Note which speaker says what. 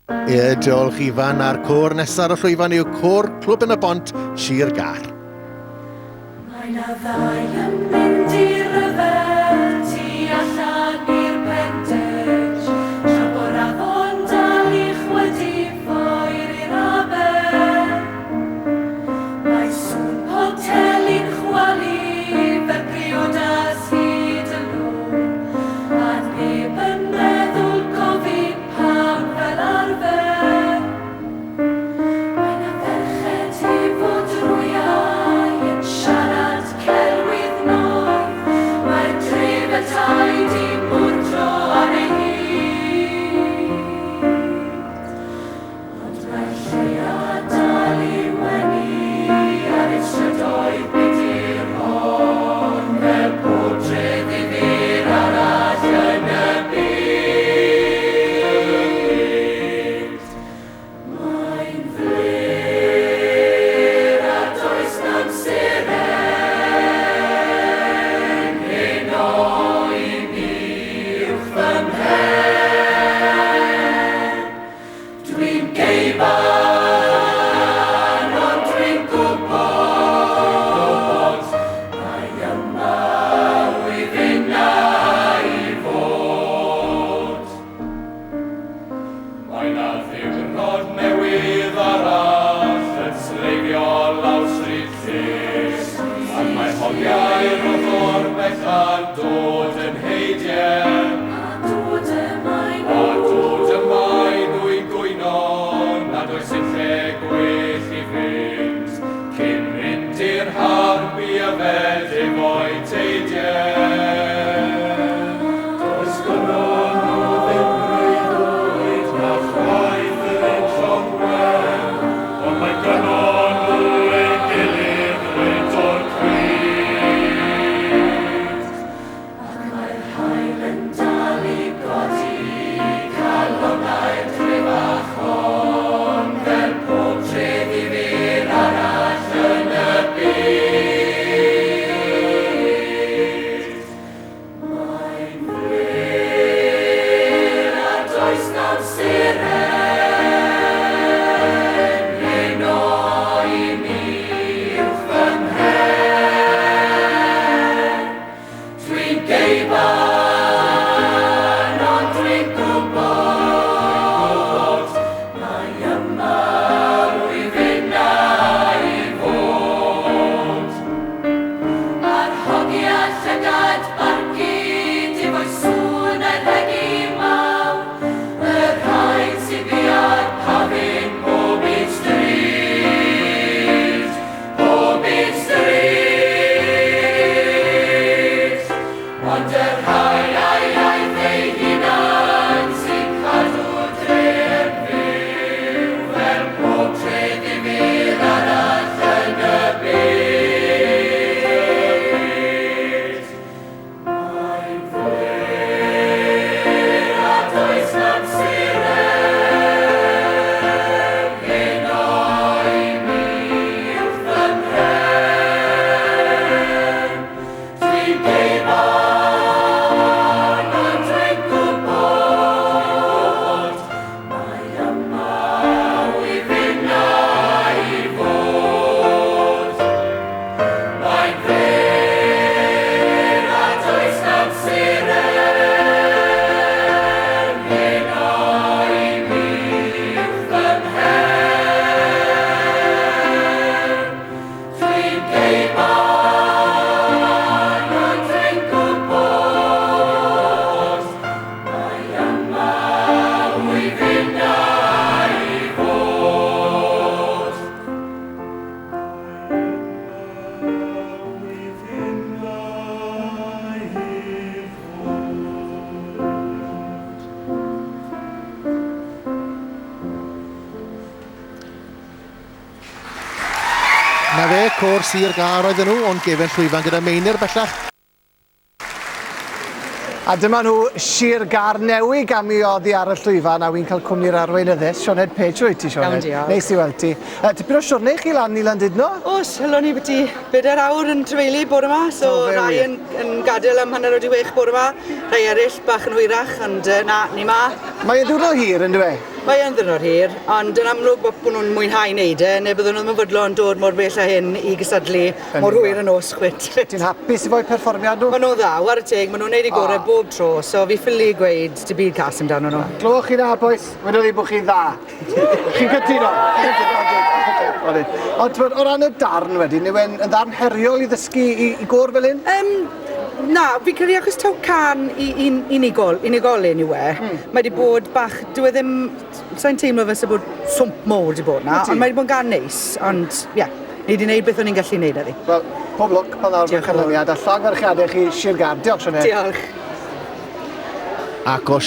Speaker 1: Diolch Ifan a'r côr nesaf ar y llwyfan yw côr Clwb yn y Bont, Sir Gar.
Speaker 2: Mae 'na ddau yn mynd i'r ryfel tu allan i'r pentell, tra bo'r afon dal i'ch wedi ffoer i'r aber. Mae sŵn poteli'n chwalu fer priodas hyd yn nhw, a neb yn meddwl gofyn pam fel arfer. Mae 'na ferched efo drwyau yn siarad celwydd noeth, mae'r dref y taid i mwrdro ar ei hyd. Ond mae lleia dal i wenu ar ei strydoedd byd i'r hon, fel bod dref ddifyr arall yn y byd. Mae'n flir a does na'm siren, heno i mi uwch fy mhen. Dwi'n geiban, ond dwi'n gwybod, mae yma wyf innau i fod. Mae 'na ddiwrnod newydd arall yn sleifio lawr stryd llys, ac mae hogiau'r o'r bechan dod yn heidiau. A dod ymaen dwi'n gwyno, nad oes yn lle gwell i fynd, cyn mynd i'r harbi yfed efo'i teidiau. Does gynnon nhw ddim breuddwyd na chwaith yr un llongwen, ond mae gynnon nhw ei gilydd reit o'r cryd. Ac mae'r haul yn dal i godi, calonnau'r drefach hon, fel pob tref ddifyr arall yn y byd. Mae'n flir a does na'm siren, heno i mi uwch fy mhen. Dwi'n geiban, ond dwi'n gwybod, mae yma wyf innau i fod. A'r hogia llygad bargyd efo'i sŵn a'i rhegi mawr, y rhain sy'n bia'r pafin bob un stryd, bob un stryd. Ond y rhai a'i iaith ei hunan sy'n cadw dref fyw, fel pob tref ddifyr arall yn y byd. Mae'n flir a does na'm siren, heno i mi uwch fy mhen. Dwi'n geiban, ond dwi'n gwybod, mae yma wyf innau i fod. Mae'n flir a does na'm siren, heno i mi uwch fy mhen. Dwi'n geiban, ond dwi'n gwybod, mae yma wyf innau i fod.
Speaker 1: Na fe, côr Sir Gar oedden nhw, ond gefen llwyfan gyda Meinir bellach.
Speaker 3: A dyma nhw Sir Gar newydd am i oddi ar y llwyfan, a wy'n cael cwmni'r Arweinydd. Sioned, Page, wyt ti, Sioned?
Speaker 4: Iawn, diolch.
Speaker 3: Neis i weld ti. Tipyn o siwrne i chi lan i Landudno?
Speaker 4: Oes, hylon ni byti 4 awr yn trefeili bore yma, so rai yn gadael am hanner o 10 bore yma, rai eraill bach yn hwyrach, ond na, ni ma.
Speaker 3: Mae e ddiwrnod hir, yn dwi?
Speaker 4: Mae yn ddynol hir, ond yn amlwg bod nhw'n mwynhau wneud e, neu byddwn nhw'n fodlon dod mor bell â hyn i gysadlu mor hwyr yn os chwit.
Speaker 3: Ti'n hapus i fo'i perfformiad nhw?
Speaker 4: Maen nhw dda, war y teg, maen nhw'n neud i gorau bob tro, so fi ffili gweud dy byd cas amdano nhw.
Speaker 3: Glywch chi na, boys? Wedyn ni bod chi'n dda. Chi'n cytuno? Ond o ran y darn wedyn, yw e'n darn heriol i ddysgu i gor fel hyn?
Speaker 4: Na, fi'n credu achos taw can i unigolyn yw e. Mae wedi bod bach, dwi ddim, sa'n teimlo fe sy'n bod swmp mowr wedi bod na, ond mae wedi bod yn gan neis, ond ie, ni wedi gwneud beth o'n i'n gallu gwneud eddi.
Speaker 3: Wel, pob lwc pan nawr mewn canlyniad, a llongfarchiadau chi Sir Gar. Diolch, Sioned.
Speaker 4: Diolch.
Speaker 1: Ac o